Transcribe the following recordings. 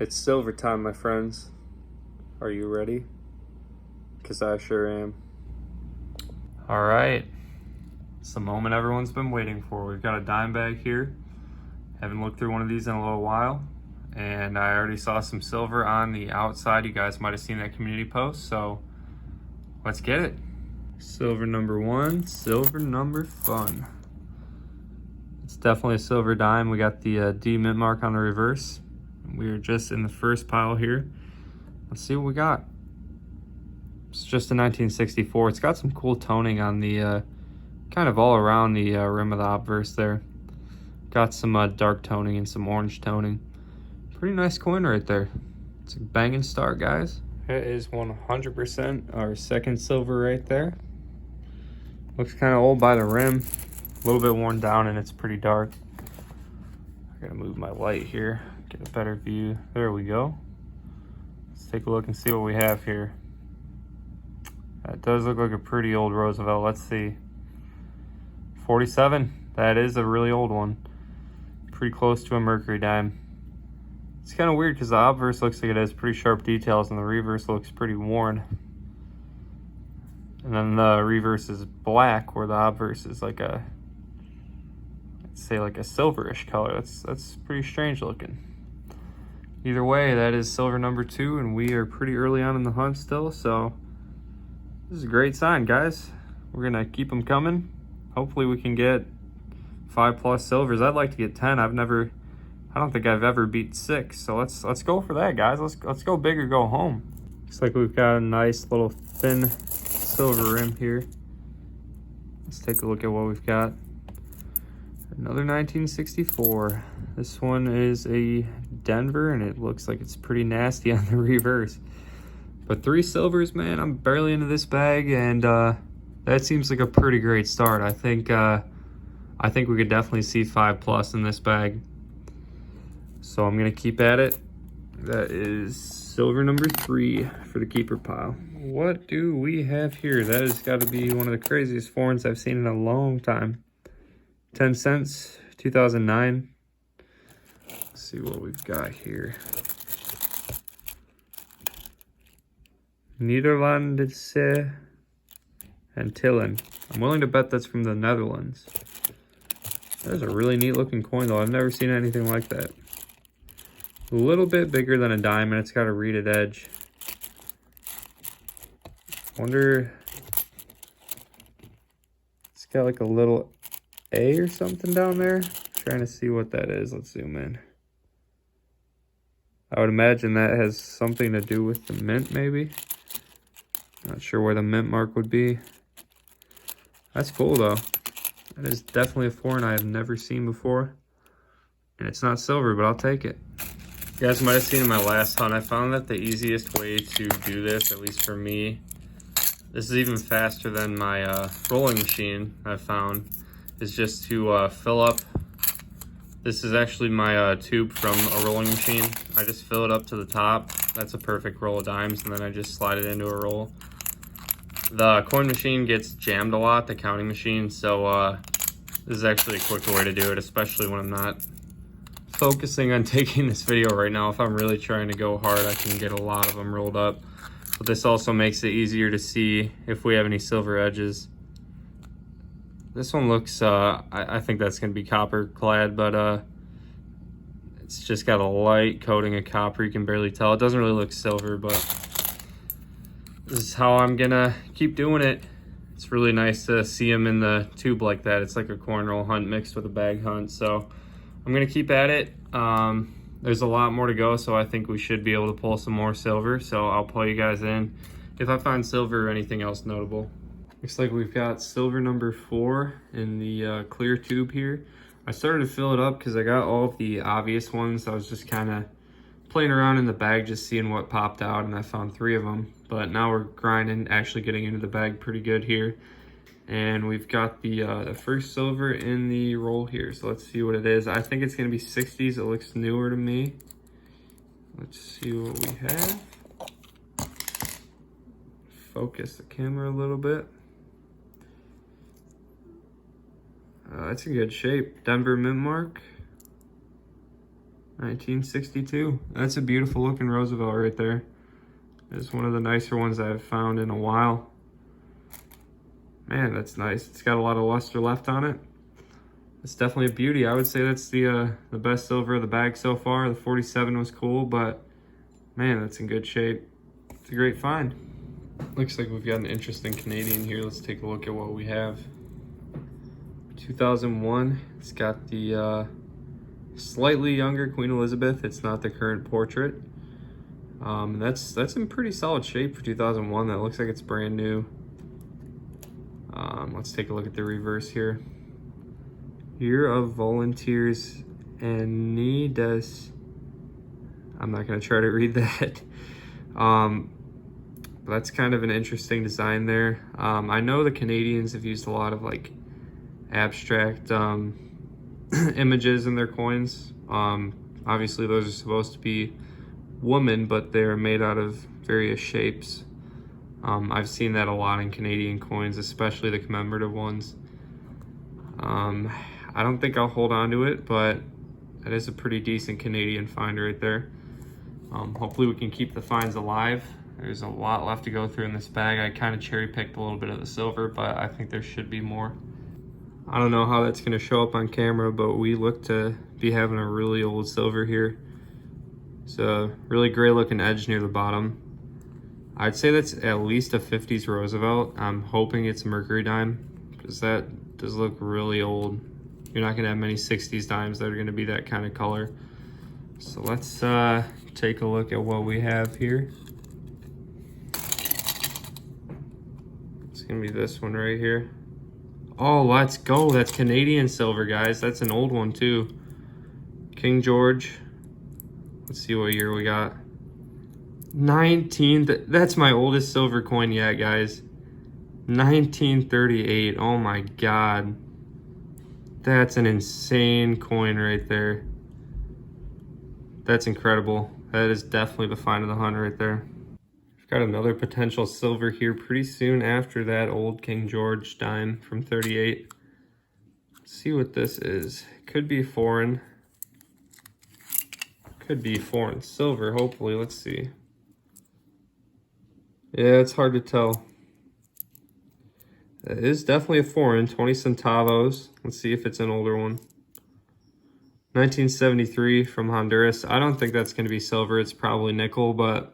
It's silver time, my friends. Are you ready? Because I sure am. All right. It's the moment everyone's been waiting for. We've got a dime bag here. Haven't looked through one of these in a little while. And I already saw some silver on the outside. You guys might have seen that community post. So let's get it. Silver number one, silver number fun. It's definitely a silver dime. We got the D mint mark on the reverse. We are just in the first pile here. Let's see what we got. It's just a 1964. It's got some cool toning on the kind of all around the rim of the obverse there. Got some dark toning and some orange toning. Pretty nice coin right there. It's a banging start, guys. It is 100% our second silver right there. Looks kind of old by the rim. A little bit worn down and it's pretty dark. I gotta move my light here, get a better view. There we go. Let's take a look and see what we have here. That does look like a pretty old Roosevelt. Let's see. 47. That is a really old one. Pretty close to a Mercury dime. It's kind of weird because the obverse looks like it has pretty sharp details and the reverse looks pretty worn. And then the reverse is black where the obverse is like a, let's say like a silverish color. That's pretty strange looking. Either way, that is silver number two, and we are pretty early on in the hunt still, so this is a great sign, guys. We're gonna keep them coming. Hopefully we can get 5+ silvers. I'd like to get 10. I don't think I've ever beat 6, so let's go for that, guys. Let's go big or go home. Looks like we've got a nice little thin silver rim here. Let's take a look at what we've got. Another 1964. This one is a Denver, and it looks like it's pretty nasty on the reverse. But 3 silvers, man, I'm barely into this bag, and that seems like a pretty great start. I think we could definitely see 5+ in this bag. So I'm gonna keep at it. That is silver number 3 for the keeper pile. What do we have here? That has got to be one of the craziest foreigns I've seen in a long time. 10 cents, 2009. Let's see what we've got here. Nederlandse Antillen. I'm willing to bet that's from the Netherlands. That is a really neat looking coin though. I've never seen anything like that. A little bit bigger than a dime, and it's got a reeded edge. Wonder, it's got like a little A or something down there. Trying to see what that is. Let's zoom in. I would imagine that has something to do with the mint, maybe. Not sure where the mint mark would be. That's cool though. That is definitely a foreign I have never seen before. And it's not silver, but I'll take it. You guys might have seen in my last hunt, I found that the easiest way to do this, at least for me, this is even faster than my rolling machine I found, is just to fill up. This is actually my tube from a rolling machine. I just fill it up to the top. That's a perfect roll of dimes, and then I just slide it into a roll. The coin machine gets jammed a lot, the counting machine, so this is actually a quicker way to do it, especially when I'm not focusing on taking this video right now. If I'm really trying to go hard, I can get a lot of them rolled up. But this also makes it easier to see if we have any silver edges. This one looks, I think that's going to be copper clad, but it's just got a light coating of copper. You can barely tell. It doesn't really look silver, but this is how I'm going to keep doing it. It's really nice to see them in the tube like that. It's like a corn roll hunt mixed with a bag hunt. So I'm going to keep at it. There's a lot more to go, so I think we should be able to pull some more silver. So I'll pull you guys in if I find silver or anything else notable. Looks like we've got silver number 4 in the clear tube here. I started to fill it up because I got all of the obvious ones. I was just kind of playing around in the bag, just seeing what popped out, and I found 3 of them. But now we're grinding, actually getting into the bag pretty good here. And we've got the first silver in the roll here. So let's see what it is. I think it's gonna be 60s. It looks newer to me. Let's see what we have. Focus the camera a little bit. It's in good shape. Denver mint mark. 1962. That's a beautiful looking Roosevelt right there. It's one of the nicer ones I've found in a while. Man, that's nice. It's got a lot of luster left on it. It's definitely a beauty. I would say that's the best silver of the bag so far. The 47 was cool, but man, that's in good shape. It's a great find. Looks like we've got an interesting Canadian here. Let's take a look at what we have. 2001. It's got the slightly younger Queen Elizabeth. It's not the current portrait. That's in pretty solid shape for 2001. That looks like it's brand new. Let's take a look at the reverse here. Year of Volunteers Anidas. I'm not gonna try to read that. But that's kind of an interesting design there. I know the Canadians have used a lot of like abstract images in their coins. Obviously those are supposed to be women, but they're made out of various shapes. I've seen that a lot in Canadian coins, especially the commemorative ones. I don't think I'll hold on to it, but that is a pretty decent Canadian find right there. Hopefully we can keep the finds alive. There's a lot left to go through in this bag. I kind of cherry picked a little bit of the silver, but I think there should be more. I don't know how that's going to show up on camera, but we look to be having a really old silver here. It's a really gray looking edge near the bottom. I'd say that's at least a 50s Roosevelt. I'm hoping it's a Mercury dime because that does look really old. You're not going to have many 60s dimes that are going to be that kind of color. So let's take a look at what we have here. It's going to be this one right here. Oh, let's go. That's Canadian silver, guys. That's an old one too. King George. Let's see what year we got. that's my oldest silver coin yet, guys. 1938. Oh my God. That's an insane coin right there. That's incredible. That is definitely the find of the hunt right there. We've got another potential silver here pretty soon after that old King George dime from 38. Let's see what this is. Could be foreign. Could be foreign silver, hopefully. Let's see. Yeah, it's hard to tell. It is definitely a foreign, 20 centavos. Let's see if it's an older one. 1973 from Honduras. I don't think that's going to be silver. It's probably nickel, but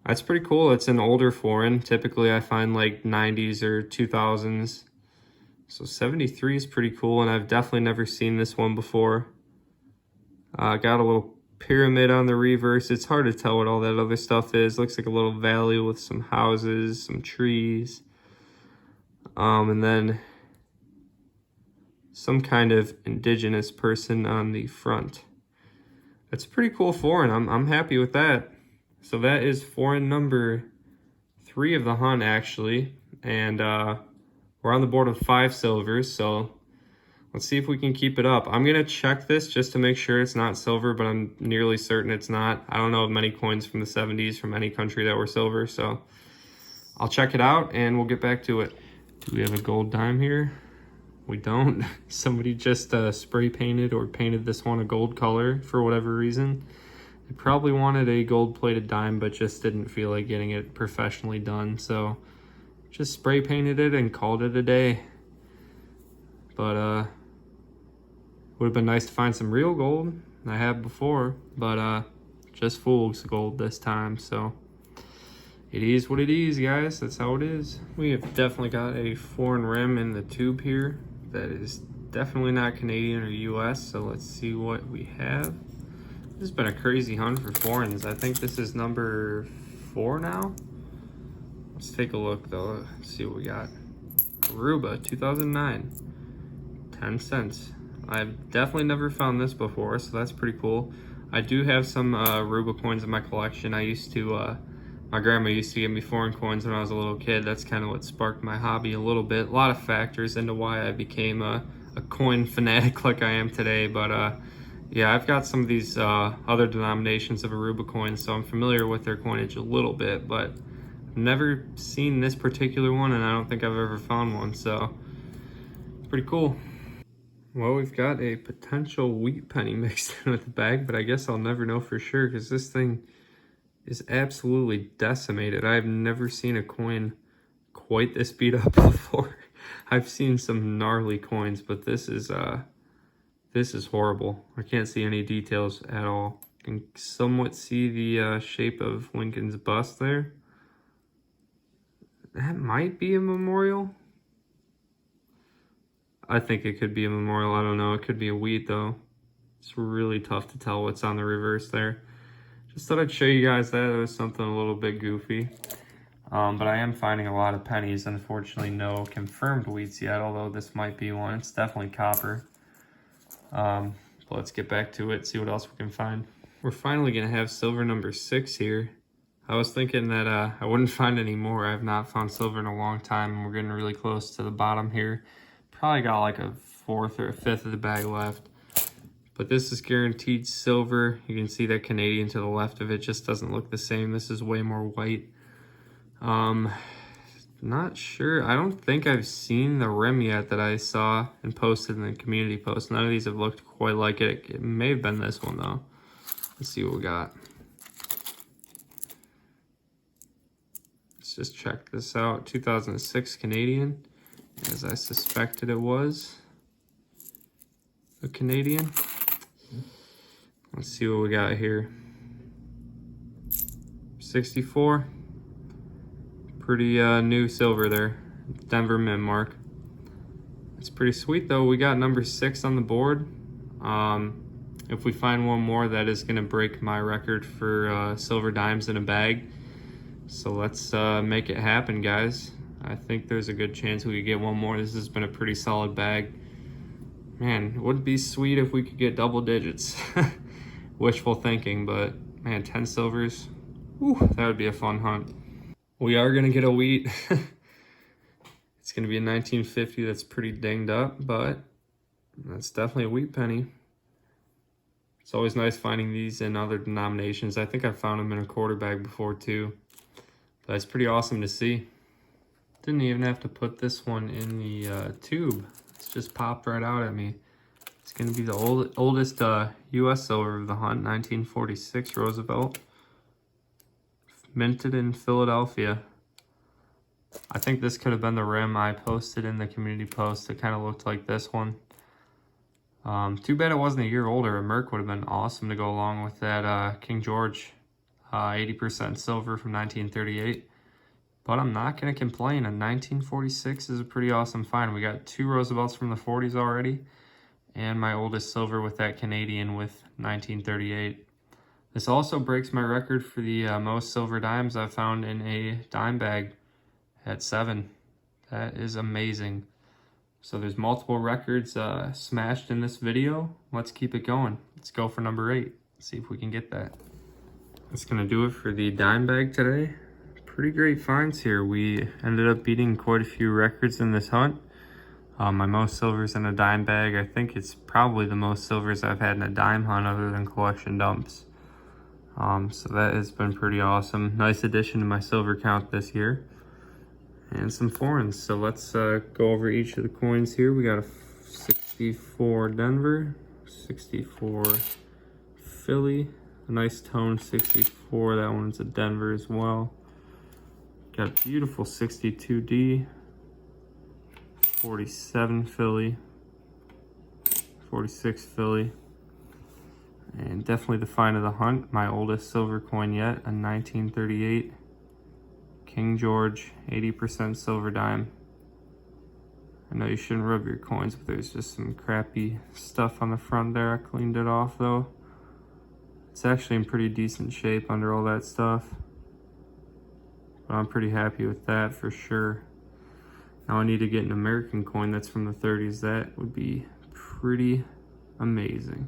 that's pretty cool. It's an older foreign. Typically, I find like 90s or 2000s. So 73 is pretty cool, and I've definitely never seen this one before. Got a little pyramid on the reverse. It's hard to tell what all that other stuff is. Looks like a little valley with some houses, some trees. And then some kind of indigenous person on the front. That's a pretty cool foreign. I'm happy with that. So that is foreign number 3 of the hunt, actually. And we're on the board with 5 silvers, so let's see if we can keep it up. I'm gonna check this just to make sure it's not silver, but I'm nearly certain it's not. I don't know of many coins from the 70s from any country that were silver, so I'll check it out and we'll get back to it. Do we have a gold dime here? We don't. Somebody just spray painted or painted this one a gold color for whatever reason. They probably wanted a gold plated dime, but just didn't feel like getting it professionally done. So just spray painted it and called it a day. But would have been nice to find some real gold. I have before, but just fool's gold this time. So it is what it is, guys. That's how it is. We have definitely got a foreign rim in the tube here. That is definitely not Canadian or US. So let's see what we have. This has been a crazy hunt for foreigns. I think this is number 4 now. Let's take a look though. Let's see what we got. Aruba, 2009. 10 cents. I've definitely never found this before, so that's pretty cool. I do have some Aruba coins in my collection. My grandma used to give me foreign coins when I was a little kid. That's kind of what sparked my hobby a little bit. A lot of factors into why I became a coin fanatic like I am today. But yeah, I've got some of these other denominations of Aruba coins, so I'm familiar with their coinage a little bit, but I've never seen this particular one, and I don't think I've ever found one, so it's pretty cool. Well, we've got a potential wheat penny mixed in with the bag, but I guess I'll never know for sure because this thing is absolutely decimated. I've never seen a coin quite this beat up before. I've seen some gnarly coins, but this is horrible. I can't see any details at all. I can somewhat see the shape of Lincoln's bust there. That might be a memorial. I think it could be a memorial. I don't know. It could be a wheat though. It's really tough to tell what's on the reverse there. Just thought I'd show you guys that. It was something a little bit goofy. But I am finding a lot of pennies. Unfortunately, no confirmed wheats yet, although this might be one. It's definitely copper. But let's get back to it, see what else we can find. We're finally going to have silver number 6 here. I was thinking that I wouldn't find any more. I have not found silver in a long time, and we're getting really close to the bottom here. Probably got like a 4th or a 5th of the bag left. But this is guaranteed silver. You can see that Canadian to the left of it just doesn't look the same. This is way more white. Not sure. I don't think I've seen the rim yet that I saw and posted in the community post. None of these have looked quite like it. It may have been this one though. Let's see what we got. Let's just check this out. 2006 Canadian, as I suspected it was a Canadian. Let's see what we got here. 64. Pretty new silver there. Denver Mint mark. It's pretty sweet though. We got number 6 on the board. If we find one more, that is gonna break my record for silver dimes in a bag. So let's make it happen, guys. I think there's a good chance we could get one more. This has been a pretty solid bag. Man, it would be sweet if we could get double digits. Wishful thinking, but man, 10 silvers, whew, that would be a fun hunt. We are gonna get a wheat. It's gonna be a 1950 that's pretty dinged up, but that's definitely a wheat penny. It's always nice finding these in other denominations. I think I found them in a quarter bag before too. But it's pretty awesome to see. Didn't even have to put this one in the tube. It's just popped right out at me. It's gonna be the oldest US silver of the hunt, 1946 Roosevelt. Minted in Philadelphia. I think this could have been the rim I posted in the community post. It kind of looked like this one. Too bad it wasn't a year older. A Merc would have been awesome to go along with that King George 80% silver from 1938. But I'm not going to complain. A 1946 is a pretty awesome find. We got 2 Roosevelts from the 40s already. And my oldest silver with that Canadian with 1938. This also breaks my record for the most silver dimes I've found in a dime bag at 7. That is amazing. So there's multiple records smashed in this video. Let's keep it going. Let's go for number 8. See if we can get that. That's gonna do it for the dime bag today. Pretty great finds here. We ended up beating quite a few records in this hunt. My most silvers in a dime bag. I think it's probably the most silvers I've had in a dime hunt other than collection dumps. So that has been pretty awesome. Nice addition to my silver count this year. And some foreigns. So let's go over each of the coins here. We got a 64 Denver, 64 Philly, a nice tone 64. That one's a Denver as well. Got a beautiful 62D, 47 Philly, 46 Philly. And definitely the find of the hunt, my oldest silver coin yet, a 1938 King George 80% silver dime. I know you shouldn't rub your coins, but there's just some crappy stuff on the front there. I cleaned it off though. It's actually in pretty decent shape under all that stuff. But I'm pretty happy with that for sure. Now I need to get an American coin that's from the 30s. That would be pretty amazing.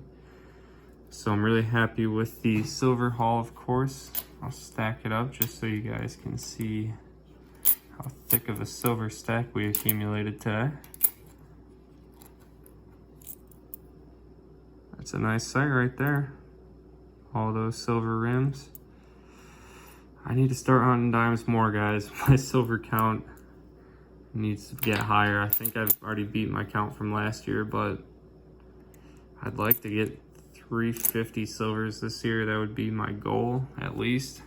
So I'm really happy with the silver haul, of course. I'll stack it up just so you guys can see how thick of a silver stack we accumulated today. That's a nice sight right there. All those silver rims. I need to start hunting dimes more, guys. My silver count needs to get higher. I think I've already beat my count from last year, but I'd like to get 350 silvers this year. That would be my goal, at least.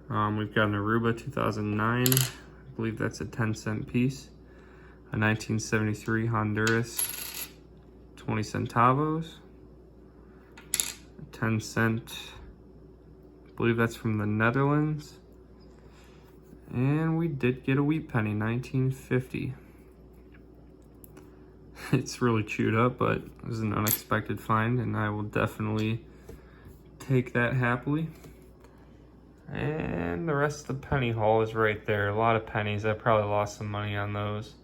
We've got an Aruba 2009. I believe that's a 10-cent piece. A 1973 Honduras 20 centavos. A 10-cent, I believe that's from the Netherlands. And we did get a wheat penny, 1950. It's really chewed up, but it was an unexpected find, and I will definitely take that happily. And the rest of the penny haul is right there. A lot of pennies. I probably lost some money on those.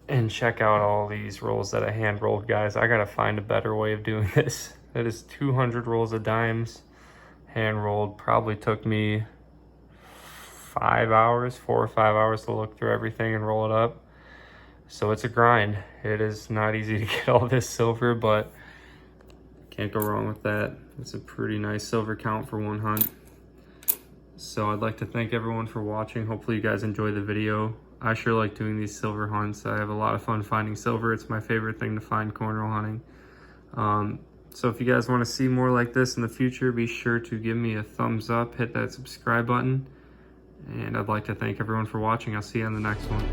And check out all these rolls that I hand rolled, guys. I gotta find a better way of doing this. That is 200 rolls of dimes hand rolled. Probably took me 4 or 5 hours to look through everything and roll it up. So it's a grind. It is not easy to get all this silver, but can't go wrong with that. It's a pretty nice silver count for one hunt. So I'd like to thank everyone for watching. Hopefully you guys enjoy the video. I sure like doing these silver hunts. I have a lot of fun finding silver. It's my favorite thing to find cornrow hunting. So if you guys want to see more like this in the future, be sure to give me a thumbs up, hit that subscribe button. And I'd like to thank everyone for watching. I'll see you on the next one.